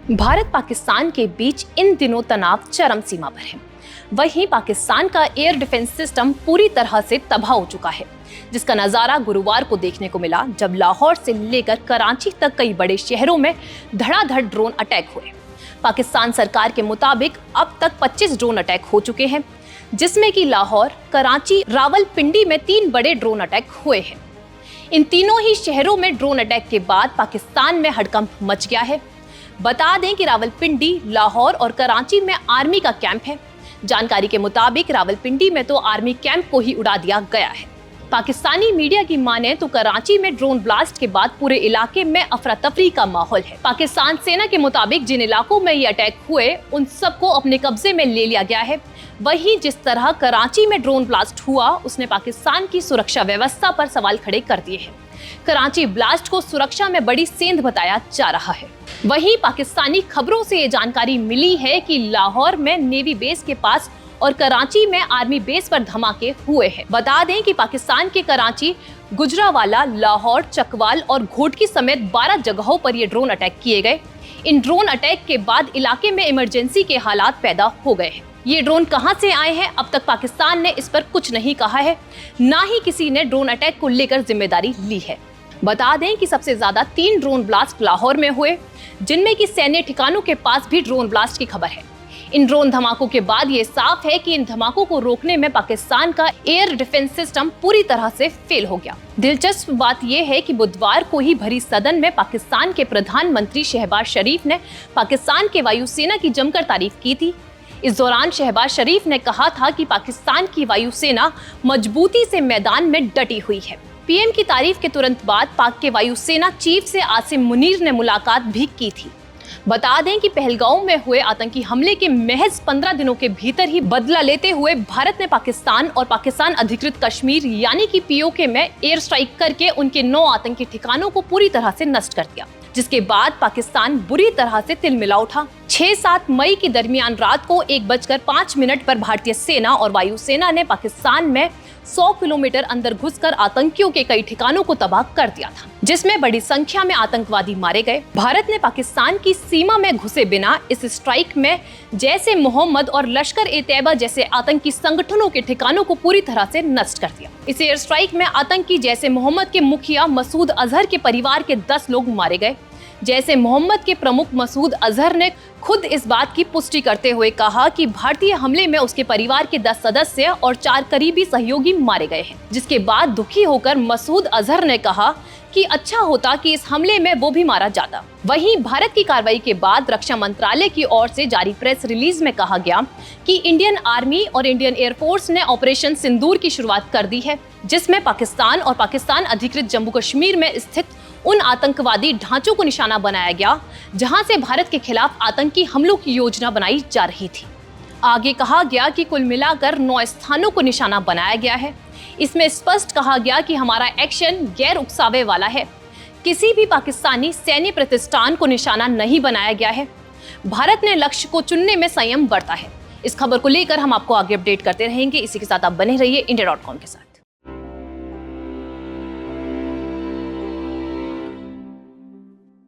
भारत पाकिस्तान के बीच इन दिनों तनाव चरम सीमा पर है। वहीं पाकिस्तान का एयर डिफेंस सिस्टम पूरी तरह से तबाह हो चुका है, जिसका नजारा गुरुवार को देखने को मिला जब लाहौर से लेकर कराची तक कई बड़े शहरों में धड़ाधड़ ड्रोन अटैक हुए। पाकिस्तान सरकार के मुताबिक अब तक 25 ड्रोन अटैक हो चुके हैं, जिसमें कि लाहौर, कराची, रावलपिंडी में 3 बड़े ड्रोन अटैक हुए हैं। इन तीनों ही शहरों में ड्रोन अटैक के बाद पाकिस्तान में हड़कंप मच गया है। बता दें कि रावलपिंडी, लाहौर और कराची में आर्मी का कैंप है। जानकारी के मुताबिक रावलपिंडी में तो आर्मी कैंप को ही उड़ा दिया गया है। पाकिस्तानी मीडिया की माने तो कराची में ड्रोन ब्लास्ट के बाद पूरे इलाके में अफरा तफरी का माहौल है। पाकिस्तान सेना के मुताबिक जिन इलाकों में ये अटैक हुए उन सबको अपने कब्जे में ले लिया गया है। वहीं जिस तरह कराची में ड्रोन ब्लास्ट हुआ उसने पाकिस्तान की सुरक्षा व्यवस्था पर सवाल खड़े कर दिए हैं। कराची ब्लास्ट को सुरक्षा में बड़ी सेंध बताया जा रहा है। वहीं पाकिस्तानी खबरों से ये जानकारी मिली है कि लाहौर में नेवी बेस के पास और कराची में आर्मी बेस पर धमाके हुए हैं। बता दें कि पाकिस्तान के कराची, गुजरावाला, लाहौर, चकवाल और घोटकी समेत 12 जगहों पर ये ड्रोन अटैक किए गए। इन ड्रोन अटैक के बाद इलाके में इमरजेंसी के हालात पैदा हो गए हैं। ये ड्रोन कहां से आए हैं, अब तक पाकिस्तान ने इस पर कुछ नहीं कहा है, ना ही किसी ने ड्रोन अटैक को लेकर जिम्मेदारी ली है। बता दें कि सबसे ज्यादा 3 ड्रोन ब्लास्ट लाहौर में हुए, जिनमें कि सैन्य ठिकानों के पास भी ड्रोन ब्लास्ट की खबर है। इन ड्रोन धमाकों के बाद ये साफ है कि इन धमाकों को रोकने में पाकिस्तान का एयर डिफेंस सिस्टम पूरी तरह से फेल हो गया। दिलचस्प बात यह है कि बुधवार को ही भरी सदन में पाकिस्तान के प्रधानमंत्री शहबाज शरीफ ने पाकिस्तान के वायुसेना की जमकर तारीफ की थी। इस दौरान शहबाज शरीफ ने कहा था कि पाकिस्तान की वायुसेना मजबूती से मैदान में डटी हुई है। पीएम की तारीफ के तुरंत बाद पाक के वायुसेना चीफ से आसिम मुनीर ने मुलाकात भी की थी। बता दें कि पहलगांव में हुए आतंकी हमले के महज 15 दिनों के भीतर ही बदला लेते हुए भारत ने पाकिस्तान और पाकिस्तान अधिकृत कश्मीर यानी कि पीओके में एयर स्ट्राइक करके उनके 9 आतंकी ठिकानों को पूरी तरह से नष्ट कर दिया, जिसके बाद पाकिस्तान बुरी तरह से तिलमिला उठा। 6-7 मई की दरमियान रात को 1:05 पर भारतीय सेना और वायुसेना ने पाकिस्तान में 100 किलोमीटर अंदर घुसकर आतंकियों के कई ठिकानों को तबाह कर दिया था, जिसमें बड़ी संख्या में आतंकवादी मारे गए। भारत ने पाकिस्तान की सीमा में घुसे बिना इस स्ट्राइक में जैसे मोहम्मद और लश्कर-ए-तैयबा जैसे आतंकी संगठनों के ठिकानों को पूरी तरह से नष्ट कर दिया। इस एयर स्ट्राइक में आतंकी जैसे मोहम्मद के मुखिया मसूद अजहर के परिवार के 10 लोग मारे गए। जैसे मोहम्मद के प्रमुख मसूद अजहर ने खुद इस बात की पुष्टि करते हुए कहा कि भारतीय हमले में उसके परिवार के 10 सदस्य और 4 करीबी सहयोगी मारे गए हैं, जिसके बाद दुखी होकर मसूद अजहर ने कहा कि अच्छा होता कि इस हमले में वो भी मारा जाता। वहीं भारत की कार्रवाई के बाद रक्षा मंत्रालय की ओर से जारी प्रेस रिलीज में कहा गया कि इंडियन आर्मी और इंडियन एयरफोर्स ने ऑपरेशन सिंदूर की शुरुआत कर दी है, जिसमें पाकिस्तान और पाकिस्तान अधिकृत जम्मू कश्मीर में स्थित उन आतंकवादी ढांचों को निशाना बनाया गया जहां से भारत के खिलाफ आतंकी हमलों की योजना बनाई जा रही थी। आगे कहा गया कि कुल मिलाकर 9 स्थानों को निशाना बनाया गया है। इसमें स्पष्ट कहा गया कि हमारा एक्शन गैर उकसावे वाला है। किसी भी पाकिस्तानी सैन्य प्रतिष्ठान को निशाना नहीं बनाया गया है। भारत ने लक्ष्य को चुनने में संयम बरता है। इस खबर को लेकर हम आपको आगे अपडेट करते रहेंगे। इसी के साथ आप बने रहिए इंडिया.com के साथ।